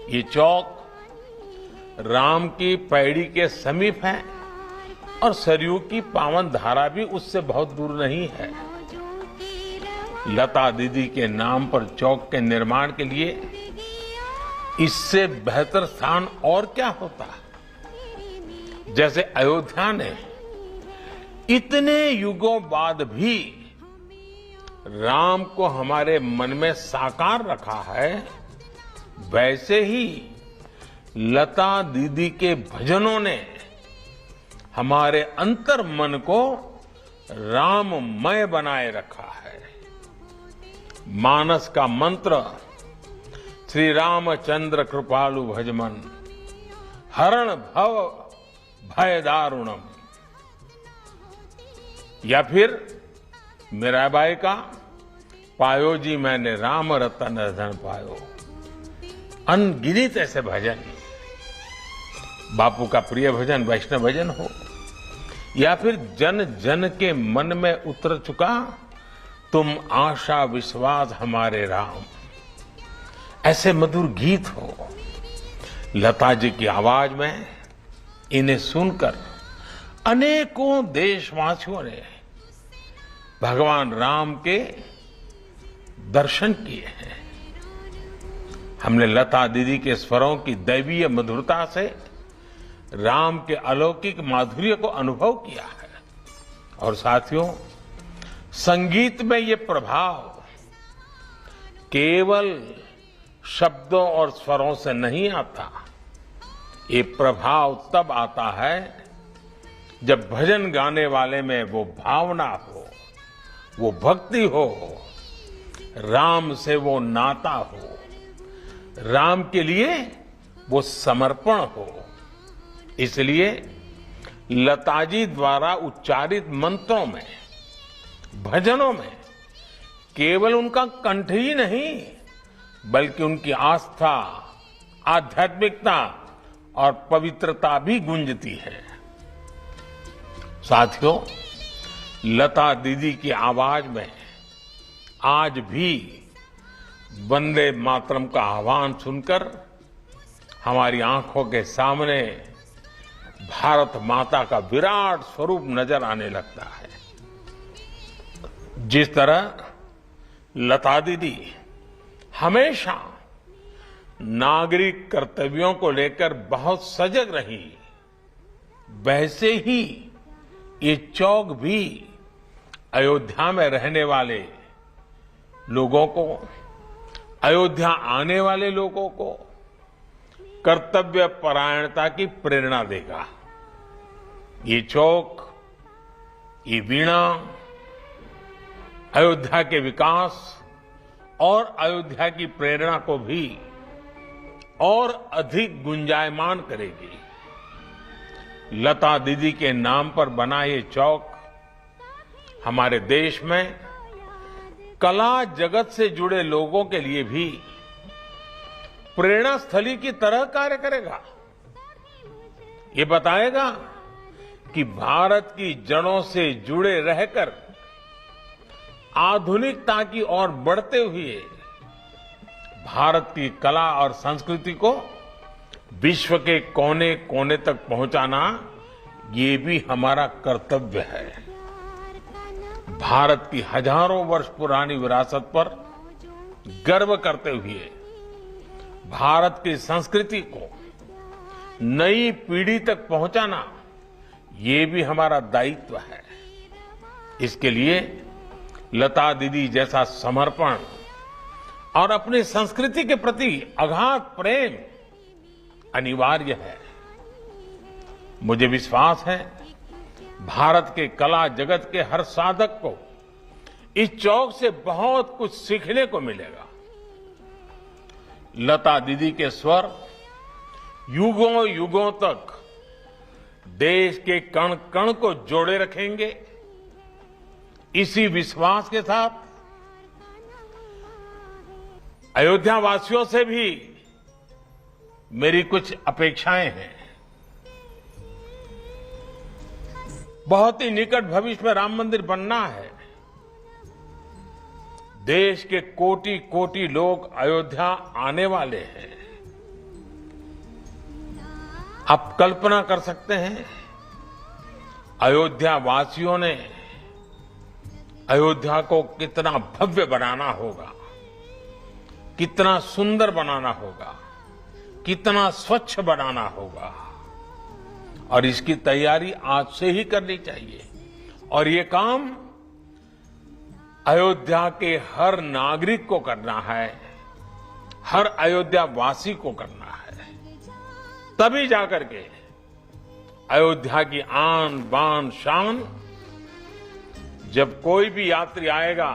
ये चौक राम की पैड़ी के समीप है और सरयू की पावन धारा भी उससे बहुत दूर नहीं है। लता दीदी के नाम पर चौक के निर्माण के लिए इससे बेहतर स्थान और क्या होता। जैसे अयोध्या ने इतने युगों बाद भी राम को हमारे मन में साकार रखा है, वैसे ही लता दीदी के भजनों ने हमारे अंतर मन को राममय बनाए रखा है। मानस का मंत्र श्री रामचंद्र कृपालु भजमन हरण भव भय दारुणम, या फिर मीराबाई का पायो जी मैंने राम रतन धन पायो। अनगिनत ऐसे भजन, बापू का प्रिय भजन वैष्णव भजन हो, या फिर जन जन के मन में उतर चुका तुम आशा विश्वास हमारे राम, ऐसे मधुर गीत हो। लता जी की आवाज में इन्हें सुनकर अनेकों देशवासियों ने भगवान राम के दर्शन किए हैं। हमने लता दीदी के स्वरों की दैवीय मधुरता से राम के अलौकिक माधुर्य को अनुभव किया है। और साथियों, संगीत में ये प्रभाव केवल शब्दों और स्वरों से नहीं आता। ये प्रभाव तब आता है जब भजन गाने वाले में वो भावना हो, वो भक्ति हो, राम से वो नाता हो, राम के लिए वो समर्पण हो। इसलिए लताजी द्वारा उच्चारित मंत्रों में, भजनों में केवल उनका कंठ ही नहीं, बल्कि उनकी आस्था, आध्यात्मिकता और पवित्रता भी गूंजती है। साथियों, लता दीदी की आवाज में आज भी वंदे मातरम का आह्वान सुनकर हमारी आंखों के सामने भारत माता का विराट स्वरूप नजर आने लगता है। जिस तरह लता दीदी हमेशा नागरिक कर्तव्यों को लेकर बहुत सजग रही, वैसे ही ये चौक भी अयोध्या में रहने वाले लोगों को, अयोध्या आने वाले लोगों को कर्तव्य परायणता की प्रेरणा देगा। ये चौक, ये वीणा अयोध्या के विकास और अयोध्या की प्रेरणा को भी और अधिक गुंजायमान करेगी। लता दीदी के नाम पर बना ये चौक हमारे देश में कला जगत से जुड़े लोगों के लिए भी प्रेरणा स्थली की तरह कार्य करेगा। ये बताएगा कि भारत की जड़ों से जुड़े रहकर आधुनिकता की ओर बढ़ते हुए भारत की कला और संस्कृति को विश्व के कोने कोने तक पहुंचाना, ये भी हमारा कर्तव्य है। भारत की हजारों वर्ष पुरानी विरासत पर गर्व करते हुए भारत की संस्कृति को नई पीढ़ी तक पहुंचाना, ये भी हमारा दायित्व है। इसके लिए लता दीदी जैसा समर्पण और अपनी संस्कृति के प्रति अगाध प्रेम अनिवार्य है। मुझे विश्वास है भारत के कला जगत के हर साधक को इस चौक से बहुत कुछ सीखने को मिलेगा। लता दीदी के स्वर युगों युगों तक देश के कण कण को जोड़े रखेंगे। इसी विश्वास के साथ अयोध्या वासियों से भी मेरी कुछ अपेक्षाएं हैं। बहुत ही निकट भविष्य में राम मंदिर बनना है। देश के कोटि कोटि लोग अयोध्या आने वाले हैं। आप कल्पना कर सकते हैं अयोध्या वासियों ने अयोध्या को कितना भव्य बनाना होगा, कितना सुंदर बनाना होगा, कितना स्वच्छ बनाना होगा, और इसकी तैयारी आज से ही करनी चाहिए। और ये काम अयोध्या के हर नागरिक को करना है, हर अयोध्या वासी को करना है। तभी जाकर के अयोध्या की आन बान शान, जब कोई भी यात्री आएगा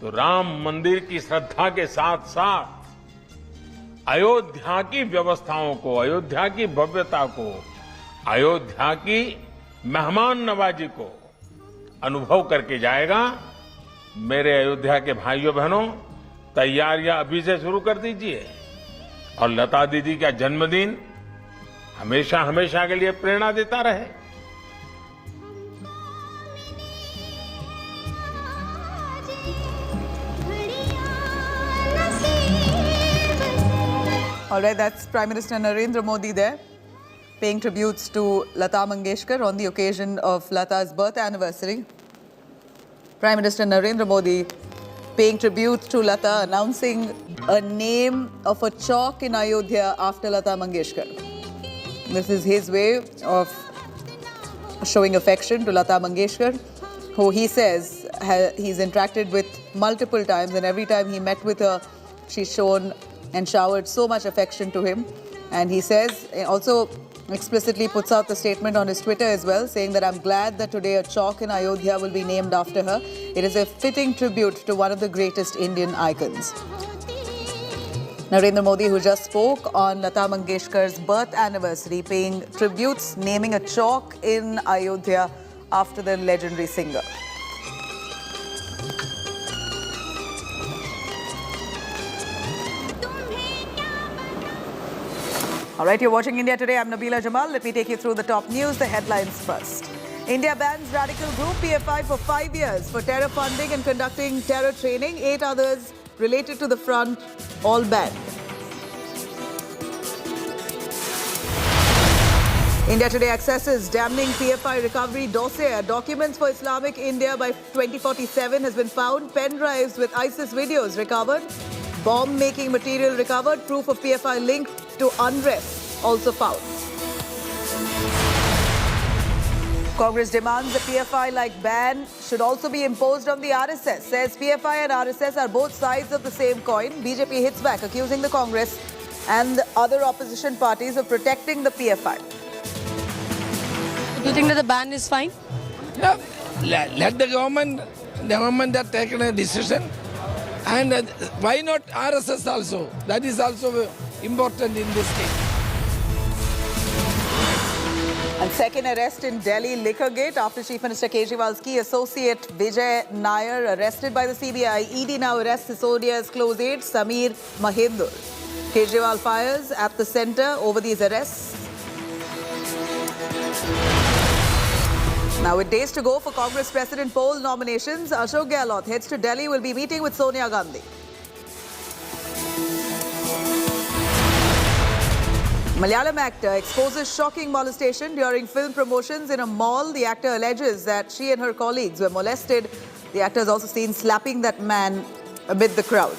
तो राम मंदिर की श्रद्धा के साथ साथ अयोध्या की व्यवस्थाओं को, अयोध्या की भव्यता को, अयोध्या की मेहमान नवाजी को अनुभव करके जाएगा। मेरे अयोध्या के भाइयों बहनों, तैयारियां अभी से शुरू कर दीजिए और लता दीदी का जन्मदिन हमेशा हमेशा के लिए प्रेरणा देता रहे। All right, that's Prime Minister Narendra Modi there, paying tributes to Lata Mangeshkar on the occasion of Lata's birth anniversary. Prime Minister Narendra Modi paying tribute to Lata, announcing a name of a Chowk in Ayodhya after Lata Mangeshkar. This is his way of showing affection to Lata Mangeshkar, who he says he's interacted with multiple times, and every time he met with her, she's shown and showered so much affection to him. And he says, also explicitly puts out the statement on his Twitter as well, saying that I'm glad that today a Chowk in Ayodhya will be named after her. It is a fitting tribute to one of the greatest Indian icons. Narendra Modi, who just spoke on Lata Mangeshkar's birth anniversary, paying tributes, naming a Chowk in Ayodhya after the legendary singer. All right, you're watching India Today. I'm Nabila Jamal. Let me take you through the top news, the headlines first. India bans radical group PFI for 5 years for terror funding and conducting terror training. 8 others related to the front, all banned. India Today accesses damning PFI recovery dossier. Documents for Islamic India by 2047 has been found. Pen drives with ISIS videos recovered. Bomb-making material recovered. Proof of PFI link to unrest also found. Congress demands the PFI-like ban should also be imposed on the RSS. Says PFI and RSS are both sides of the same coin. BJP hits back, accusing the Congress and the other opposition parties of protecting the PFI. Do you think that the ban is fine? Yeah, let the government have taken a decision. And why not RSS also? That is also important in this case. And second arrest in Delhi Liquorgate after Chief Minister Kejriwal's key associate Vijay Nair arrested by the CBI. ED now arrests Sisodia's close aide Sameer Mahendur. Kejriwal fires at the centre over these arrests. Now, with days to go for Congress President poll nominations, Ashok Gehlot heads to Delhi, will be meeting with Sonia Gandhi. Malayalam actor exposes shocking molestation during film promotions in a mall. The actor alleges that she and her colleagues were molested. The actor is also seen slapping that man amid the crowd.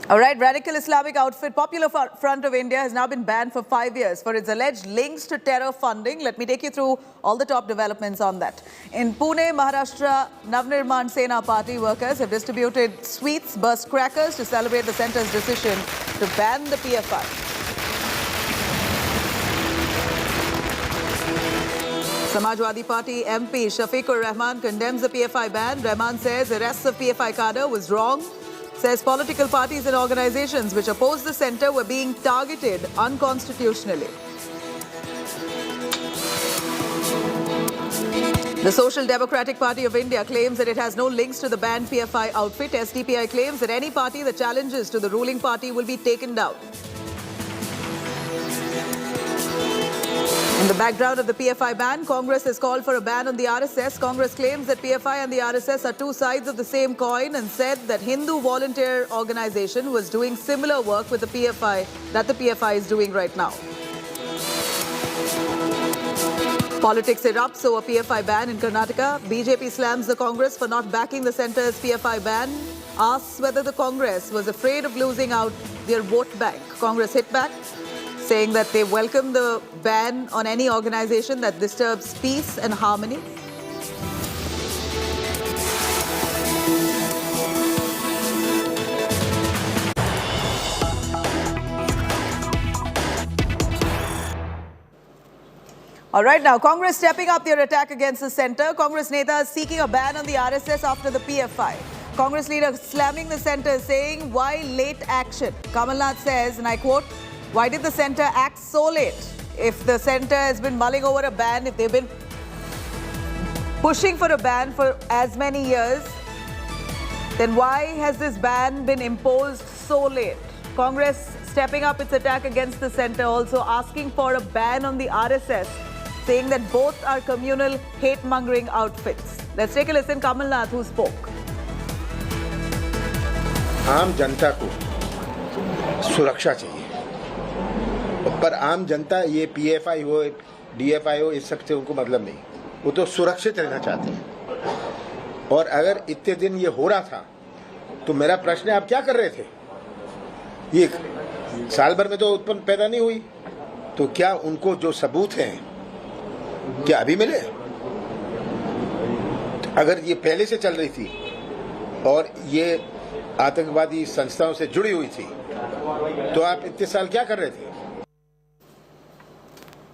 All right, radical Islamic outfit Popular Front of India has now been banned for 5 years for its alleged links to terror funding. Let me take you through all the top developments on that. In Pune, Maharashtra, Navnirman Sena party workers have distributed sweets, burst crackers to celebrate the centre's decision to ban the PFI. Samajwadi Party MP Shafiqur Rahman condemns the PFI ban. Rahman says arrests of PFI cadre was wrong. Says political parties and organizations which oppose the centre were being targeted unconstitutionally. The Social Democratic Party of India claims that it has no links to the banned PFI outfit. SDPI claims that any party that challenges to the ruling party will be taken down. In the background of the PFI ban, Congress has called for a ban on the RSS. Congress claims that PFI and the RSS are two sides of the same coin and said that Hindu volunteer organization was doing similar work with the PFI that the PFI is doing right now. Politics erupts over PFI ban in Karnataka. BJP slams the Congress for not backing the centre's PFI ban. Asks whether the Congress was afraid of losing out their vote bank. Congress hit back, saying that they welcome the ban on any organization that disturbs peace and harmony. All right, now, Congress stepping up their attack against the centre. Congress netas seeking a ban on the RSS after the PFI. Congress leader slamming the centre, saying, why late action? Kamal Nath says, and I quote, why did the centre act so late? If the centre has been mulling over a ban, if they've been pushing for a ban for as many years, then why has this ban been imposed so late? Congress stepping up its attack against the centre, also asking for a ban on the RSS, saying that both are communal hate-mongering outfits. Let's take a listen. Kamal Nath, who spoke. आम जनता को सुरक्षा चाहिए, पर आम जनता ये PFI हो, DFI हो, इस सब से उनको मतलब नहीं, वो तो सुरक्षित रहना चाहते हैं। और अगर इतने दिन ये हो रहा था, तो मेरा प्रश्न है, आप क्या कर रहे थे? ये साल भर में तो उत्पन्न पैदा नहीं हुई, तो क्या उनको जो सबूत हैं, क्या अभी मिले? अगर ये पहले से चल रही थी और ये आतंकवादी संस्थाओं से जुड़ी हुई थी, तो आप इतने साल क्या कर रहे थे?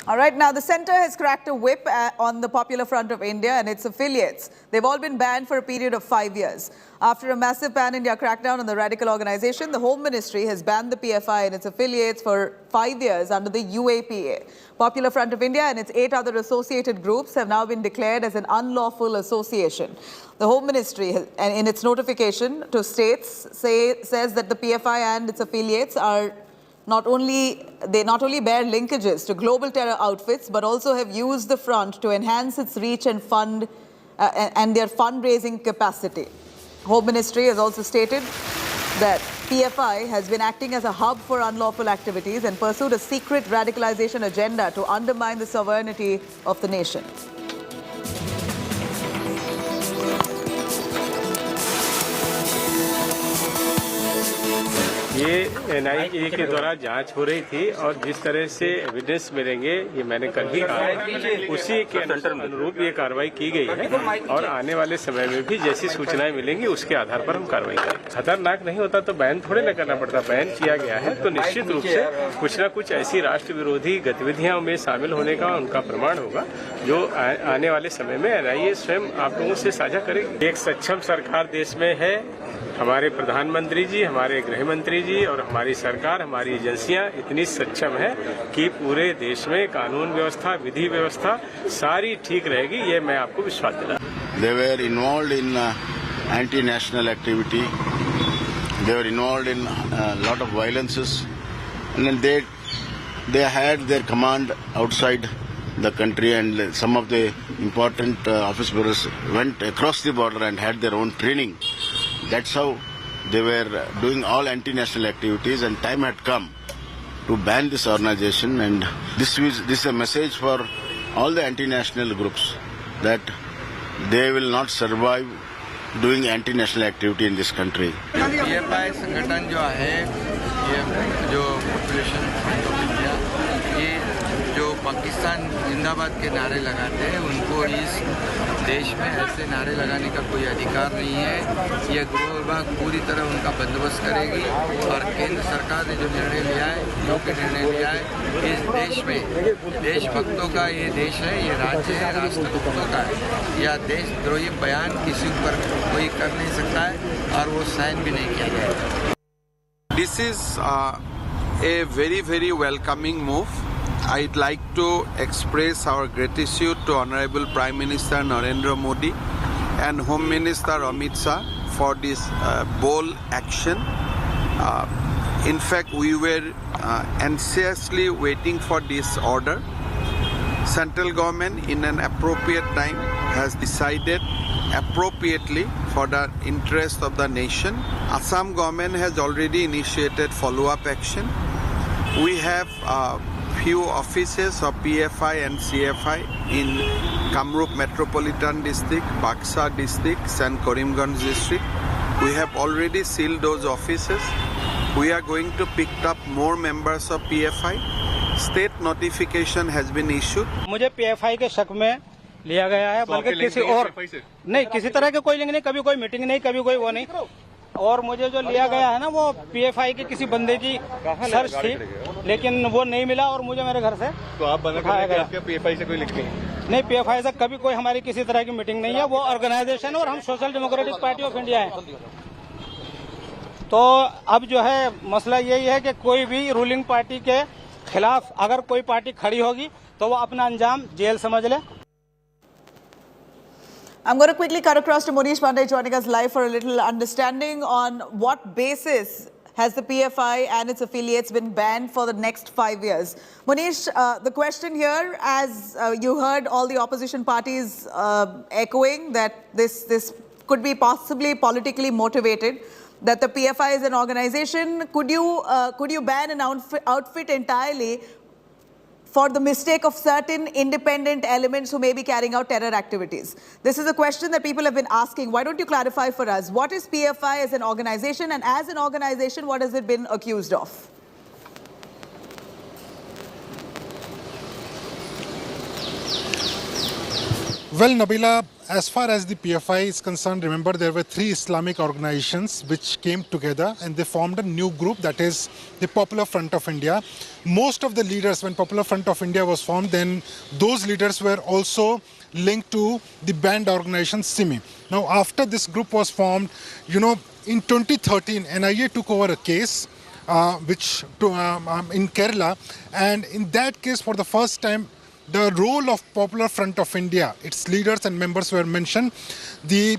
All right, now the centre has cracked a whip on the Popular Front of India and its affiliates. They've all been banned for a period of 5 years. After a massive pan-India crackdown on the radical organisation, the Home Ministry has banned the PFI and its affiliates for 5 years under the UAPA. Popular Front of India and its 8 other associated groups have now been declared as an unlawful association. The Home Ministry, in its notification to states, says that the PFI and its affiliates are not only bear linkages to global terror outfits, but also have used the front to enhance its reach and fund and their fundraising capacity. Home Ministry has also stated that PFI has been acting as a hub for unlawful activities and pursued a secret radicalization agenda to undermine the sovereignty of the nation. ये NIA के द्वारा जांच हो रही थी और जिस तरह से एविडेंस मिलेंगे, ये मैंने कल भी कहा, उसी के अनुरूप ये कार्रवाई की गई है और आने वाले समय में भी जैसी सूचनाएं मिलेंगी उसके आधार पर हम कार्रवाई करेंगे। खतरनाक नहीं होता तो बैन थोड़े न करना पड़ता। बैन किया गया है तो निश्चित रूप से कुछ न कुछ ऐसी राष्ट्र विरोधी गतिविधियों में शामिल होने का उनका प्रमाण होगा जो आने वाले समय में एनआईए स्वयं आप लोगों से साझा करेगी। एक सक्षम सरकार देश में है। हमारे प्रधानमंत्री जी, हमारे गृह मंत्री जी और हमारी सरकार, हमारी एजेंसियां इतनी सक्षम है कि पूरे देश में कानून व्यवस्था, विधि व्यवस्था सारी ठीक रहेगी, ये मैं आपको विश्वास दिला। They were involved in anti-national activity. They were involved in a lot of violences, and then they had their command outside the country, and some of the important office bearers went across the border and had their own training. That's how they were doing all anti-national activities, and time had come to ban this organization. And this is a message for all the anti-national groups that they will not survive doing anti-national activity in this country. PFI संगठन जो है, ये जो population front of India, ये जो पाकिस्तान जिंदाबाद के नारे लगाते हैं, उनको इस देश में ऐसे नारे लगाने का कोई अधिकार नहीं है। ये गृह विभाग पूरी तरह उनका बंदोबस्त करेगी और केंद्र सरकार ने जो निर्णय लिया है, योग्य निर्णय लिया है, इस देश में देशभक्तों का ये देश है, ये राज्य है, राष्ट्रभक्तों का है। यह देशद्रोही बयान किसी पर कोई कर नहीं सकता है और वो साइन भी नहीं किया जाएगा। This is a very welcoming move I'd like to express our gratitude to Honorable Prime Minister Narendra Modi and Home Minister Amit Shah for this bold action. In fact, we were anxiously waiting for this order. Central government in an appropriate time has decided appropriately for the interest of the nation. Assam government has already initiated follow-up action. We have few offices of PFI and CFI in Kamrup Metropolitan District, Baksar District and Karimganj District. We have already sealed those offices. We are going to pick up more members of PFI. State notification has been issued. मुझे PFI के शक में लिया गया है, बल्कि किसी और नहीं, किसी तरह के कोई लिंक नहीं, कभी कोई मीटिंग नहीं, कभी कोई वो नहीं। और मुझे जो लिया गया है ना, वो PFI के किसी बंदे की सर्च थी, लेकिन वो नहीं मिला और मुझे मेरे घर से तो आप उठाया गया। PFI से कोई लिंक नहीं, PFI से कभी कोई हमारी किसी तरह की मीटिंग नहीं है। वो ऑर्गेनाइजेशन और हम social democratic party of India है। तो अब जो है मसला यही है कि कोई भी रूलिंग पार्टी के खिलाफ अगर कोई पार्टी खड़ी होगी तो वो अपना अंजाम जेल समझ ले। I'm going to quickly cut across to Monish Pandey joining us live for a little understanding on what basis has the PFI and its affiliates been banned for the next 5 years. Monish, the question here, as you heard all the opposition parties echoing that this could be possibly politically motivated, that the PFI is an organization. Could you ban an outfit entirely for the mistake of certain independent elements who may be carrying out terror activities? This is a question that people have been asking. Why don't you clarify for us? What is PFI as an organization, and as an organization, what has it been accused of? Well, Nabila, as far as the PFI is concerned, remember there were 3 Islamic organizations which came together and they formed a new group, that is the Popular Front of India. Most of the leaders, when Popular Front of India was formed, then those leaders were also linked to the banned organization SIMI. Now, after this group was formed, in 2013, NIA took over a case in Kerala, and in that case, for the first time, the role of Popular Front of India, its leaders and members were mentioned. The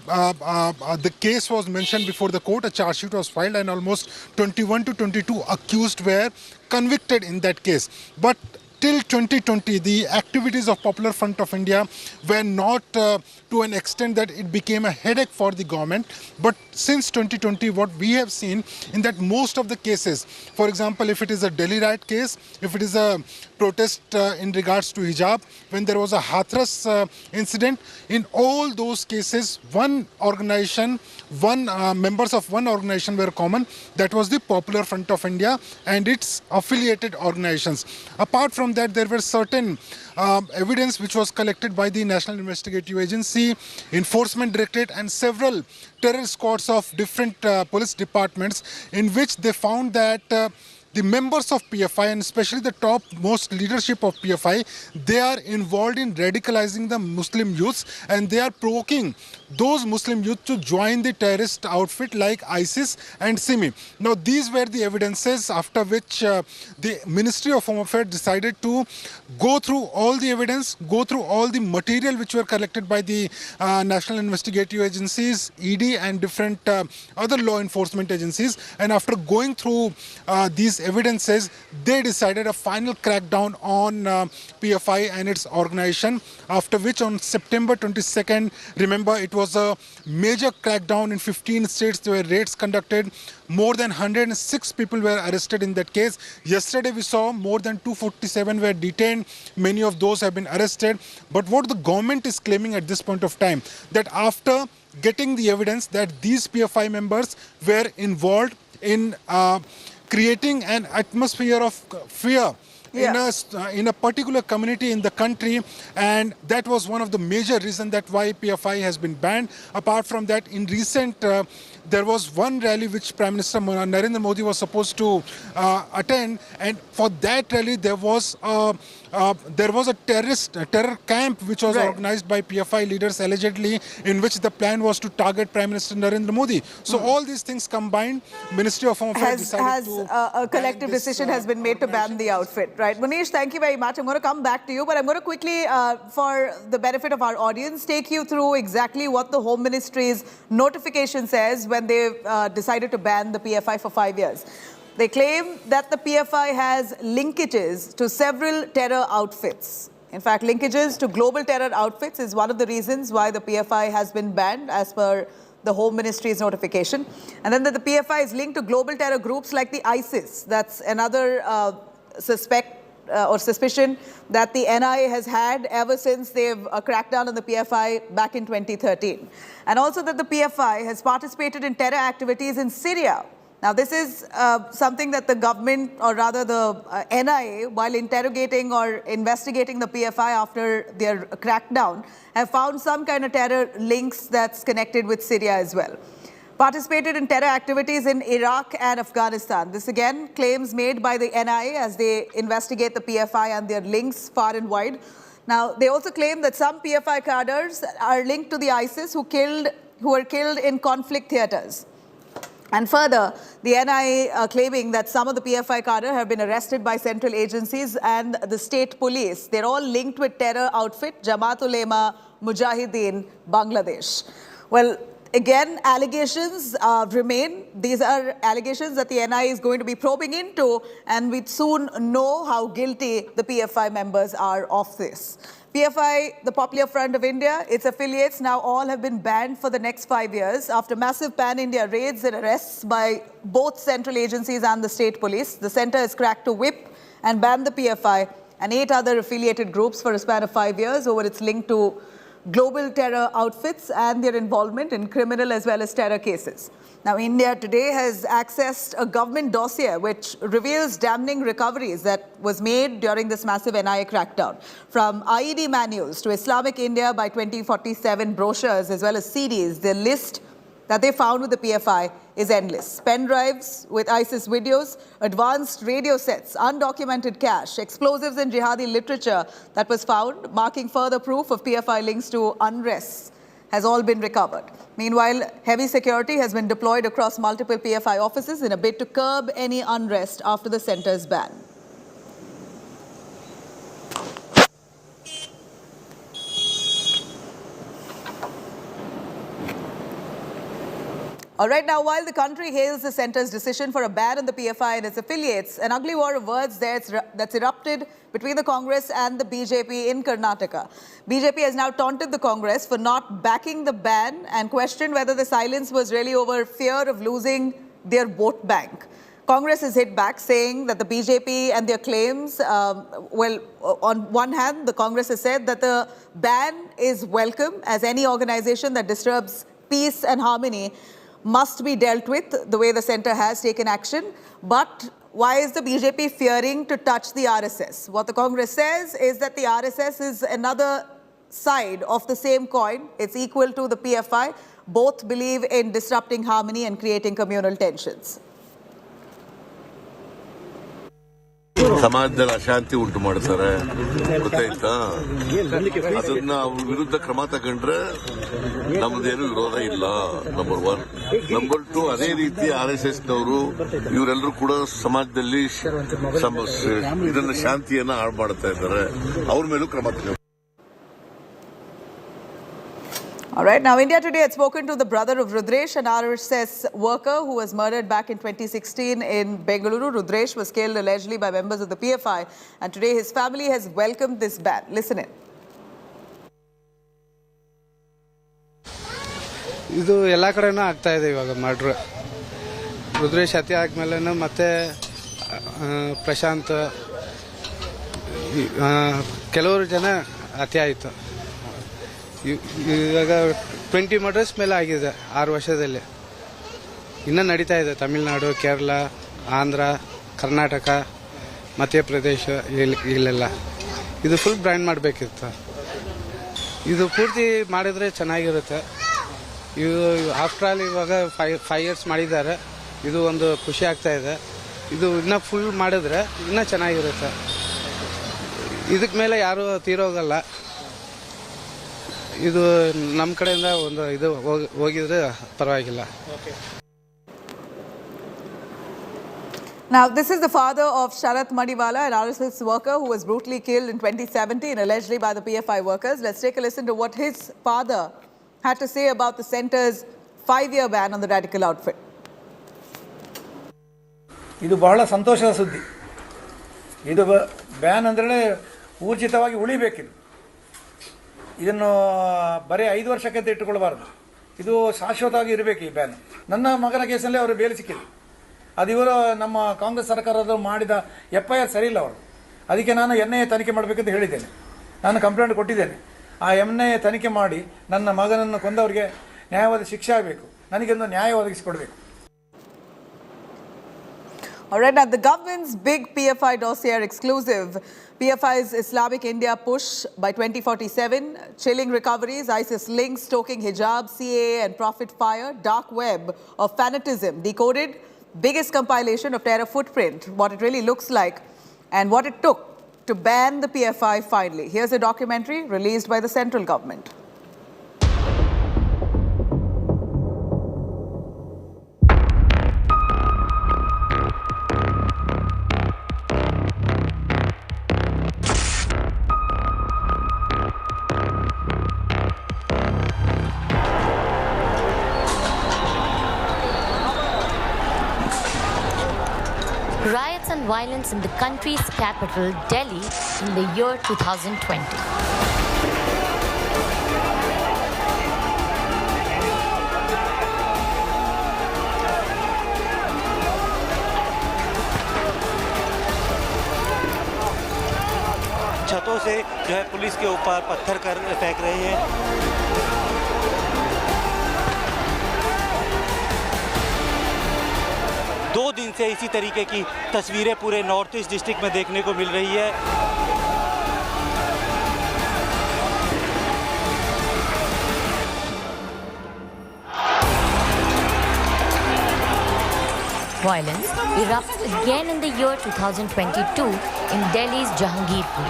case was mentioned before the court, a charge sheet was filed, and almost 21 to 22 accused were convicted in that case. But till 2020, the activities of Popular Front of India were not to an extent that it became a headache for the government. But since 2020, what we have seen in that most of the cases, for example, if it is a Delhi riot case, if it is a protest in regards to hijab, when there was a Hathras incident, in all those cases, one organization, members of one organization were common. That was the Popular Front of India and its affiliated organizations. Apart from that, there were certain evidence which was collected by the National Investigative Agency, Enforcement Directorate and several terror squads of different police departments, in which they found that the members of PFI, and especially the top-most leadership of PFI, they are involved in radicalizing the Muslim youths, and they are provoking those Muslim youth to join the terrorist outfit like ISIS and SIMI. Now, these were the evidences after which the Ministry of Home Affairs decided to go through all the evidence, go through all the material which were collected by the National Investigative Agencies, ED and different other law enforcement agencies. And after going through these evidences, they decided a final crackdown on PFI and its organization, after which on September 22nd, remember, it was a major crackdown in 15 states. There were raids conducted. More than 106 people were arrested in that case. Yesterday we saw more than 247 were detained. Many of those have been arrested. But what the government is claiming at this point of time, that after getting the evidence that these PFI members were involved in creating an atmosphere of fear in a particular community in the country, and that was one of the major reasons that why PFI has been banned. Apart from that, in recent there was one rally which Prime Minister Narendra Modi was supposed to attend, and for that rally there was a terror camp which was organized by PFI leaders allegedly, in which the plan was to target Prime Minister Narendra Modi. So all these things combined, Ministry of Home Affairs decided to a collective decision has been made to ban the outfit, right? Right. Munish, thank you very much. I'm going to come back to you, but I'm going to quickly, for the benefit of our audience, take you through exactly what the Home Ministry's notification says when they decided to ban the PFI for 5 years. They claim that the PFI has linkages to several terror outfits. In fact, linkages to global terror outfits is one of the reasons why the PFI has been banned as per the Home Ministry's notification. And then that the PFI is linked to global terror groups like the ISIS. That's another suspicion that the NIA has had ever since they've cracked down on the PFI back in 2013. And also that the PFI has participated in terror activities in Syria. Now, this is something that the government, or rather the NIA, while interrogating or investigating the PFI after their crackdown, have found some kind of terror links that's connected with Syria as well. Participated in terror activities in Iraq and Afghanistan. This again, claims made by the NIA as they investigate the PFI and their links far and wide. Now, they also claim that some PFI cadres are linked to the ISIS who were killed in conflict theaters. And further, the NIA claiming that some of the PFI cadre have been arrested by central agencies and the state police. They're all linked with terror outfit, Jamaat Ulema Mujahideen, Bangladesh. Well, again, allegations remain. These are allegations that the NIA is going to be probing into, and we'd soon know how guilty the PFI members are of this. PFI, the Popular Front of India, its affiliates now all have been banned for the next 5 years after massive pan-India raids and arrests by both central agencies and the state police. The centre has cracked a whip and banned the PFI and 8 other affiliated groups for a span of 5 years over its link to global terror outfits and their involvement in criminal as well as terror cases. Now, India today has accessed a government dossier which reveals damning recoveries that was made during this massive NIA crackdown. From IED manuals to Islamic India by 2047 brochures as well as CDs, the list that they found with the PFI is endless. Pen drives with ISIS videos, advanced radio sets, undocumented cash, explosives and jihadi literature that was found, marking further proof of PFI links to unrest, has all been recovered. Meanwhile, heavy security has been deployed across multiple PFI offices in a bid to curb any unrest after the centre's ban. All right, now, while the country hails the centre's decision for a ban on the PFI and its affiliates, an ugly war of words that's erupted between the Congress and the BJP in Karnataka. BJP has now taunted the Congress for not backing the ban and questioned whether the silence was really over fear of losing their vote bank. Congress has hit back, saying that the BJP and their claims, on one hand, the Congress has said that the ban is welcome, as any organization that disturbs peace and harmony must be dealt with the way the centre has taken action. But why is the BJP fearing to touch the RSS? What the Congress says is that the RSS is another side of the same coin. It's equal to the PFI. Both believe in disrupting harmony and creating communal tensions. ಸಮಾಜದಲ್ಲಿ ಅಶಾಂತಿ ಉಂಟು ಮಾಡ್ತಾರೆ, ಗೊತ್ತಾಯ್ತಾ? ಅದನ್ನ ಅವ್ರ ವಿರುದ್ಧ ಕ್ರಮ ತಗೊಂಡ್ರೆ ನಮ್ದೇನು ವಿರೋಧ ಇಲ್ಲ. ನಂಬರ್ 1. ನಂಬರ್ 2, ಅದೇ ರೀತಿ RSS ನವರು ಇವರೆಲ್ಲರೂ ಕೂಡ ಸಮಾಜದಲ್ಲಿ ಇದನ್ನ ಶಾಂತಿಯನ್ನ ಹಾಳು ಮಾಡ್ತಾ ಇದ್ದಾರೆ. ಅವ್ರ ಮೇಲೂ ಕ್ರಮ ತಗೊಂಡು. All right. Now, India Today had spoken to the brother of Rudresh, an RSS worker who was murdered back in 2016 in Bengaluru. Rudresh was killed allegedly by members of the PFI, and today his family has welcomed this ban. Listen in. ಇದು ಎಲ್ಲ ಕಡೆನೂ ಆಗ್ತಾ ಇದೆ ಇವಾಗ murder. Rudresh ಹತ್ಯೆ ಆದ್ಮೇಲೆ ಮತ್ತೆ ಪ್ರಶಾಂತ್ ಕೆಲವರು ಜನ ಹತ್ಯೆ ಆಯಿತು. ಇವಾಗ 20 ಮರ್ಡರ್ಸ್ ಮೇಲೆ ಆಗಿದೆ 6 ವರ್ಷದಲ್ಲಿ. ಇನ್ನೂ ನಡೀತಾ ಇದೆ ತಮಿಳುನಾಡು, ಕೇರಳ, ಆಂಧ್ರ, ಕರ್ನಾಟಕ, ಮಧ್ಯಪ್ರದೇಶ ಇಲ್ಲೆಲ್ಲ. ಇದು ಫುಲ್ ಬ್ರ್ಯಾಂಡ್ ಮಾಡಬೇಕಿತ್ತು. ಇದು ಪೂರ್ತಿ ಮಾಡಿದ್ರೆ ಚೆನ್ನಾಗಿರುತ್ತೆ. ಇದು ಆಫ್ಟರ್ ಆಲ್ ಇವಾಗ 5 ಇಯರ್ಸ್ ಮಾಡಿದ್ದಾರೆ. ಇದು ಒಂದು ಖುಷಿ ಆಗ್ತಾ ಇದೆ. ಇದು ಇನ್ನೂ ಫುಲ್ ಮಾಡಿದ್ರೆ ಇನ್ನೂ ಚೆನ್ನಾಗಿರುತ್ತೆ. ಇದಕ್ಕೆ ಮೇಲೆ ಯಾರು ತೀರೋಗಲ್ಲ. ಇದು ನಮ್ಮ ಕಡೆಯಿಂದ ಒಂದು ಇದು ಹೋಗಿದ್ರೆ ಪರವಾಗಿಲ್ಲ. Now, this is the father of Sharat Madiwala, an RSS worker who was brutally killed in 2017, allegedly by the PFI workers. Let's take a listen to what his father had to say about the centre's 5-year ban on the radical outfit. ಇದು ಬಹಳ ಸಂತೋಷದ ಸುದ್ದಿ. ಇದು ban ಅಂದರೆ ಊರ್ಜಿತವಾಗಿ ಉಳಿಬೇಕಿದು. ಇದನ್ನು ಬರೀ 5 ವರ್ಷಕ್ಕೆ ಅಂತ ಇಟ್ಟುಕೊಳ್ಳಬಾರದು. ಇದು ಶಾಶ್ವತವಾಗಿ ಇರಬೇಕು ಈ ಬ್ಯಾನ್. ನನ್ನ ಮಗನ ಕೇಸಲ್ಲಿ ಅವರು ಬೇಲಿ ಸಿಕ್ಕಿದೆ. ಅದು ಇವರು ನಮ್ಮ ಕಾಂಗ್ರೆಸ್ ಸರ್ಕಾರದವರು ಮಾಡಿದ FIR ಸರಿ ಇಲ್ಲ ಅವರು. ಅದಕ್ಕೆ ನಾನು NIA ತನಿಖೆ ಮಾಡಬೇಕಂತ ಹೇಳಿದ್ದೇನೆ. ನಾನು ಕಂಪ್ಲೇಂಟ್ ಕೊಟ್ಟಿದ್ದೇನೆ. ಆ NIA ತನಿಖೆ ಮಾಡಿ ನನ್ನ ಮಗನನ್ನು ಕೊಂದವರಿಗೆ ನ್ಯಾಯವಾದ ಶಿಕ್ಷೆ ಆಗಬೇಕು. ನನಗೊಂದು ನ್ಯಾಯ ಒದಗಿಸಿಕೊಡಬೇಕು. All right, now the government's big PFI dossier exclusive, PFI's Islamic India push by 2047, chilling recoveries, ISIS links, stoking hijab, CAA and profit fire, dark web of fanatism, decoded, biggest compilation of terror footprint, what it really looks like and what it took to ban the PFI finally. Here's a documentary released by the central government. Riots and violence in the country's capital, Delhi, in the year 2020. छतों से जो है police के ऊपर पत्थर फेंक रहे हैं। दो दिन से इसी तरीके की तस्वीरें पूरे नॉर्थ ईस्ट डिस्ट्रिक्ट में देखने को मिल रही है। Violence erupts again in the year 2022 in Delhi's Jahangirpur.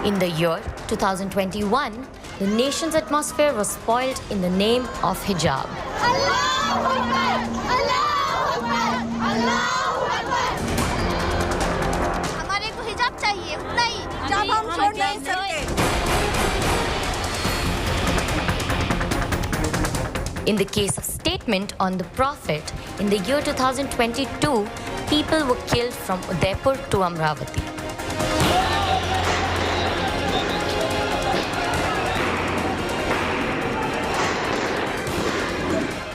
In the year 2021, the nation's atmosphere was spoiled in the name of hijab. हमारे को हिजाब चाहिए, उतना ही हिजाब हम छोड़ नहीं सकते. In the case of statement on the Prophet, in the year 2022, people were killed from Udaipur to Amravati.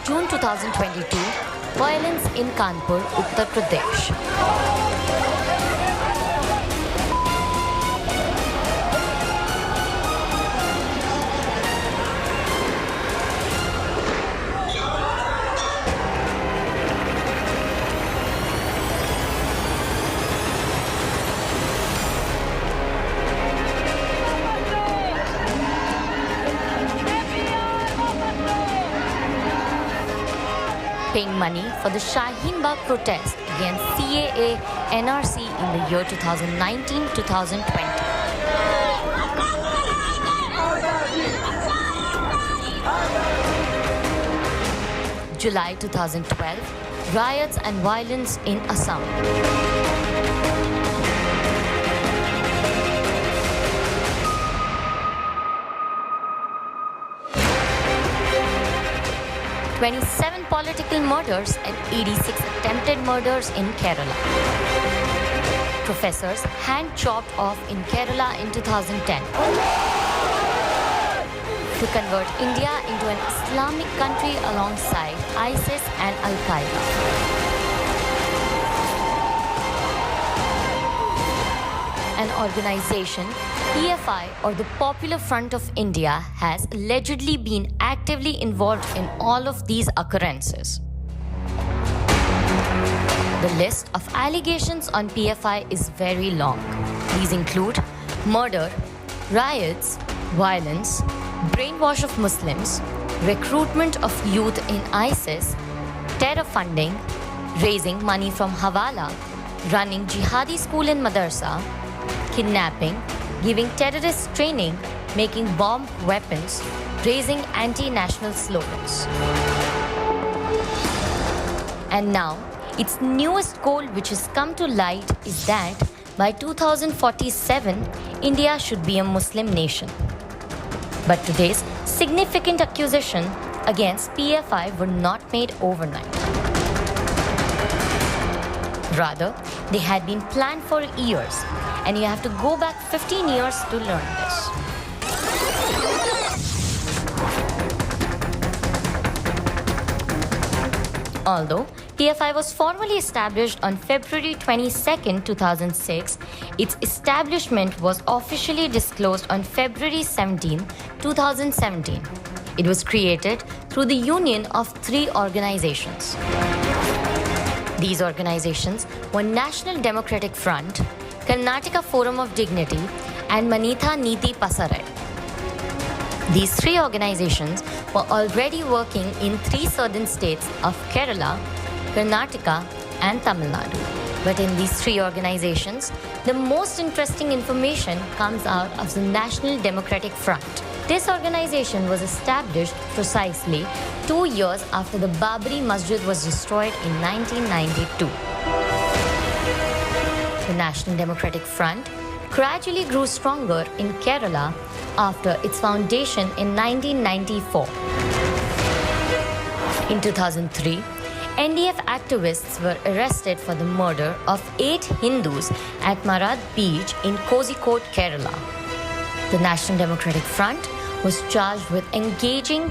June 2022, violence in Kanpur, Uttar Pradesh. Paying money for the Shaheen Bagh protest against CAA NRC in the year 2019-2020. July 2012, riots and violence in Assam. (27 political murders and 86 attempted murders in Kerala. Professors hand-chopped off in Kerala in 2010 to convert India into an Islamic country alongside ISIS and Al-Qaeda. An organization, PFI, or the Popular Front of India, has allegedly been actively involved in all of these occurrences. The list of allegations on PFI is very long. These include murder, riots, violence, brainwash of Muslims, recruitment of youth in ISIS, terror funding, raising money from Hawala, running jihadi school in Madarsa, kidnapping, giving terrorist training, making bomb weapons, raising anti-national slogans. And now, its newest goal which has come to light is that by 2047, India should be a Muslim nation. But today's significant accusation against PFI were not made overnight. Rather, they had been planned for years, and you have to go back 15 years to learn this. Although PFI was formally established on February 22, 2006, its establishment was officially disclosed on February 17, 2017. It was created through the union of 3 organizations. These organizations were National Democratic Front, Karnataka Forum of Dignity, and Manitha Niti Pasarai. These 3 organizations were already working in 3 southern states of Kerala, Karnataka, and Tamil Nadu. But in these 3 organizations, the most interesting information comes out of the National Democratic Front. This organization was established precisely 2 years after the Babri Masjid was destroyed in 1992. The National Democratic Front gradually grew stronger in Kerala after its foundation in 1994. In 2003, NDF activists were arrested for the murder of 8 Hindus at Marad Beach in Kozhikode, Kerala. The National Democratic Front was charged with engaging